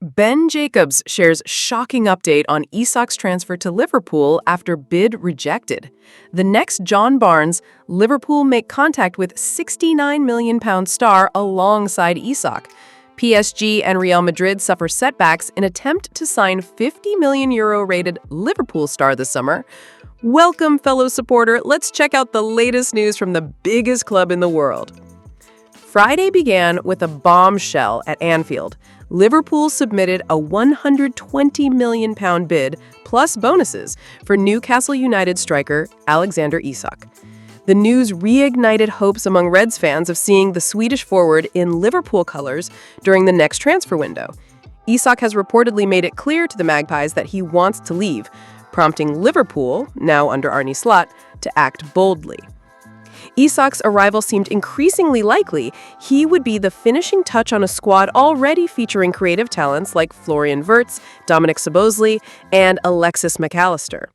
Ben Jacobs shares shocking update on Isak's transfer to Liverpool after bid rejected. The next John Barnes, Liverpool make contact with £69 million star alongside Isak. PSG and Real Madrid suffer setbacks in attempt to sign €50 million rated Liverpool star this summer. Welcome, fellow supporter. Let's check out the latest news from the biggest club in the world. Friday began with a bombshell at Anfield. Liverpool submitted a £120 million bid plus bonuses for Newcastle United striker Alexander Isak. The news reignited hopes among Reds fans of seeing the Swedish forward in Liverpool colors during the next transfer window. Isak has reportedly made it clear to the Magpies that he wants to leave, prompting Liverpool, now under Arne Slot, to act boldly. Isak's arrival seemed increasingly likely. He would be the finishing touch on a squad already featuring creative talents like Florian Wirtz, Dominic Szoboszlai, and Alexis McAllister.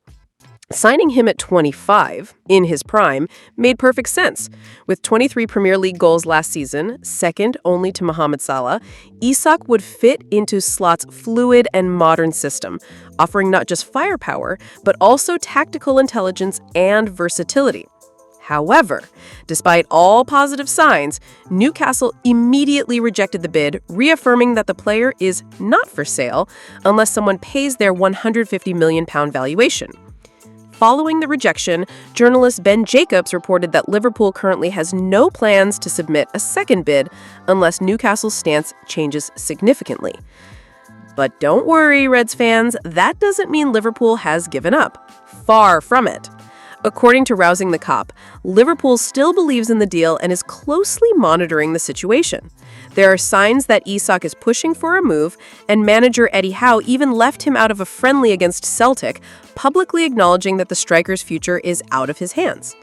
Signing him at 25, in his prime, made perfect sense. With 23 Premier League goals last season, second only to Mohamed Salah, Isak would fit into Slot's fluid and modern system, offering not just firepower, but also tactical intelligence and versatility. However, despite all positive signs, Newcastle immediately rejected the bid, reaffirming that the player is not for sale unless someone pays their £150 million valuation. Following the rejection, journalist Ben Jacobs reported that Liverpool currently has no plans to submit a second bid unless Newcastle's stance changes significantly. But don't worry, Reds fans, that doesn't mean Liverpool has given up. Far from it. According to Rousing the Cop, Liverpool still believes in the deal and is closely monitoring the situation. There are signs that Isak is pushing for a move, and manager Eddie Howe even left him out of a friendly against Celtic, publicly acknowledging that the striker's future is out of his hands.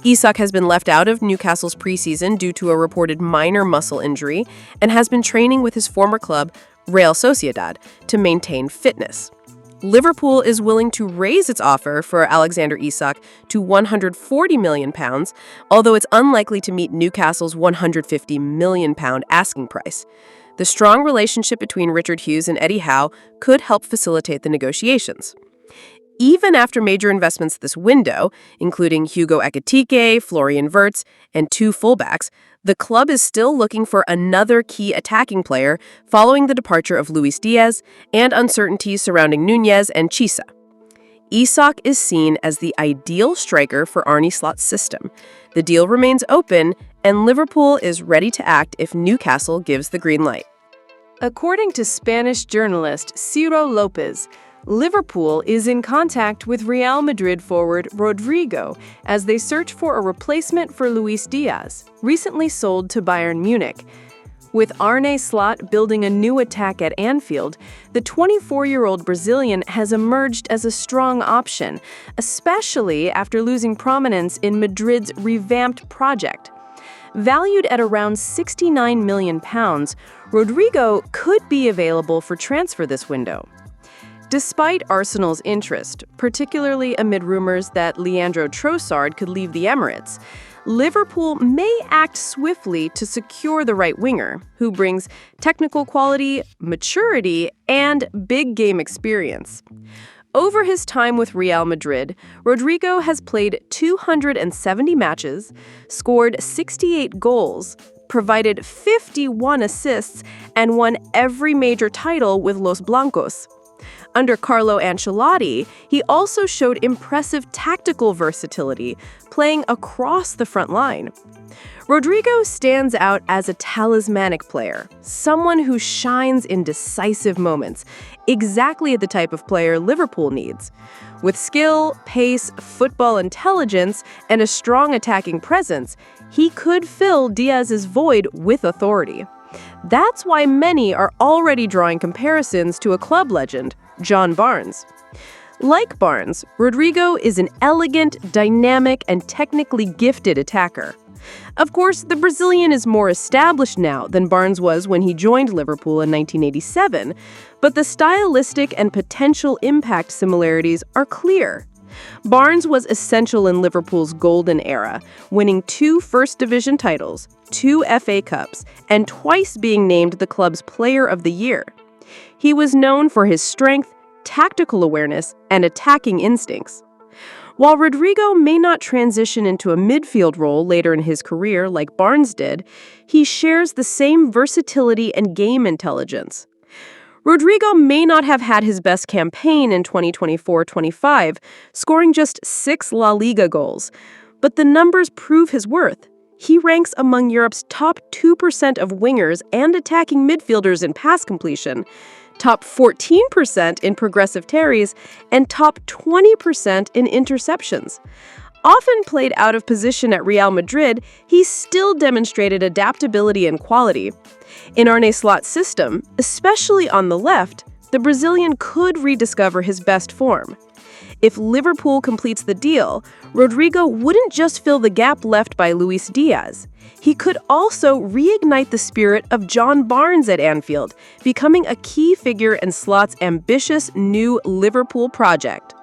Isak has been left out of Newcastle's preseason due to a reported minor muscle injury and has been training with his former club, Real Sociedad, to maintain fitness. Liverpool is willing to raise its offer for Alexander Isak to £140 million, although it's unlikely to meet Newcastle's £150 million asking price. The strong relationship between Richard Hughes and Eddie Howe could help facilitate the negotiations. Even after major investments this window, including Hugo Ekitike, Florian Wirtz, and 2 fullbacks, the club is still looking for another key attacking player following the departure of Luis Diaz and uncertainties surrounding Nunez and Chisa. Isak is seen as the ideal striker for Arne Slot's system. The deal remains open, and Liverpool is ready to act if Newcastle gives the green light. According to Spanish journalist Ciro Lopez, Liverpool is in contact with Real Madrid forward Rodrigo as they search for a replacement for Luis Diaz, recently sold to Bayern Munich. With Arne Slot building a new attack at Anfield, the 24-year-old Brazilian has emerged as a strong option, especially after losing prominence in Madrid's revamped project. Valued at around £69 million, Rodrigo could be available for transfer this window. Despite Arsenal's interest, particularly amid rumors that Leandro Trossard could leave the Emirates, Liverpool may act swiftly to secure the right winger, who brings technical quality, maturity, and big game experience. Over his time with Real Madrid, Rodrigo has played 270 matches, scored 68 goals, provided 51 assists, and won every major title with Los Blancos. Under Carlo Ancelotti, he also showed impressive tactical versatility, playing across the front line. Rodrigo stands out as a talismanic player, someone who shines in decisive moments, exactly the type of player Liverpool needs. With skill, pace, football intelligence, and a strong attacking presence, he could fill Diaz's void with authority. That's why many are already drawing comparisons to a club legend, John Barnes. Like Barnes, Rodrigo is an elegant, dynamic, and technically gifted attacker. Of course, the Brazilian is more established now than Barnes was when he joined Liverpool in 1987, but the stylistic and potential impact similarities are clear. Barnes was essential in Liverpool's golden era, winning 2 First Division titles, 2 FA Cups, and twice being named the club's Player of the Year. He was known for his strength, tactical awareness, and attacking instincts. While Rodrigo may not transition into a midfield role later in his career like Barnes did, he shares the same versatility and game intelligence. Rodrigo may not have had his best campaign in 2024-25, scoring just 6 La Liga goals, but the numbers prove his worth. He ranks among Europe's top 2% of wingers and attacking midfielders in pass completion, top 14% in progressive carries, and top 20% in interceptions. Often played out of position at Real Madrid, he still demonstrated adaptability and quality. In Arne Slot's system, especially on the left, the Brazilian could rediscover his best form. If Liverpool completes the deal, Rodrigo wouldn't just fill the gap left by Luis Diaz. He could also reignite the spirit of John Barnes at Anfield, becoming a key figure in Slot's ambitious new Liverpool project.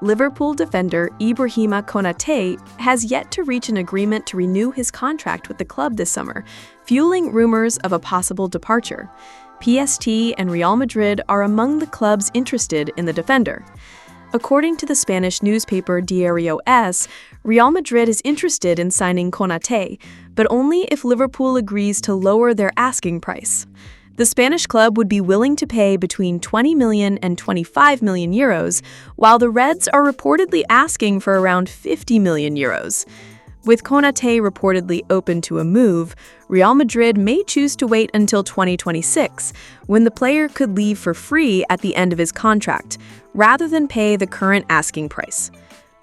Liverpool defender Ibrahima Konate has yet to reach an agreement to renew his contract with the club this summer, fueling rumors of a possible departure. PSG and Real Madrid are among the clubs interested in the defender. According to the Spanish newspaper Diario S, Real Madrid is interested in signing Konate, but only if Liverpool agrees to lower their asking price. The Spanish club would be willing to pay between 20 million and 25 million euros, while the Reds are reportedly asking for around 50 million euros. With Konate reportedly open to a move, Real Madrid may choose to wait until 2026, when the player could leave for free at the end of his contract, rather than pay the current asking price.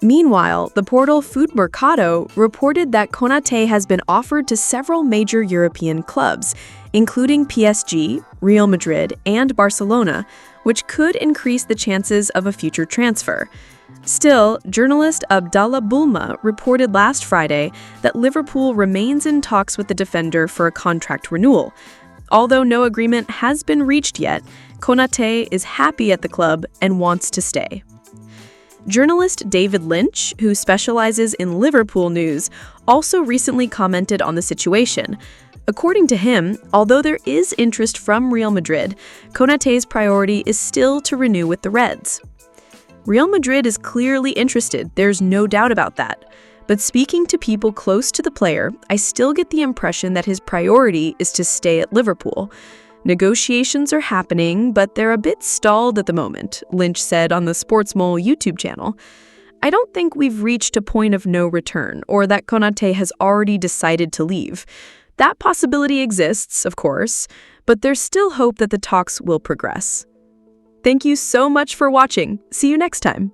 Meanwhile, the portal Foot Mercado reported that Konate has been offered to several major European clubs, including PSG, Real Madrid, and Barcelona, which could increase the chances of a future transfer. Still, journalist Abdallah Bulma reported last Friday that Liverpool remains in talks with the defender for a contract renewal. Although no agreement has been reached yet, Konate is happy at the club and wants to stay. Journalist David Lynch, who specializes in Liverpool news, also recently commented on the situation. According to him, although there is interest from Real Madrid, Konate's priority is still to renew with the Reds. Real Madrid is clearly interested, there's no doubt about that. But speaking to people close to the player, I still get the impression that his priority is to stay at Liverpool. Negotiations are happening, but they're a bit stalled at the moment, Lynch said on the Sportsmole YouTube channel. I don't think we've reached a point of no return, or that Konate has already decided to leave. That possibility exists, of course, but there's still hope that the talks will progress. Thank you so much for watching. See you next time.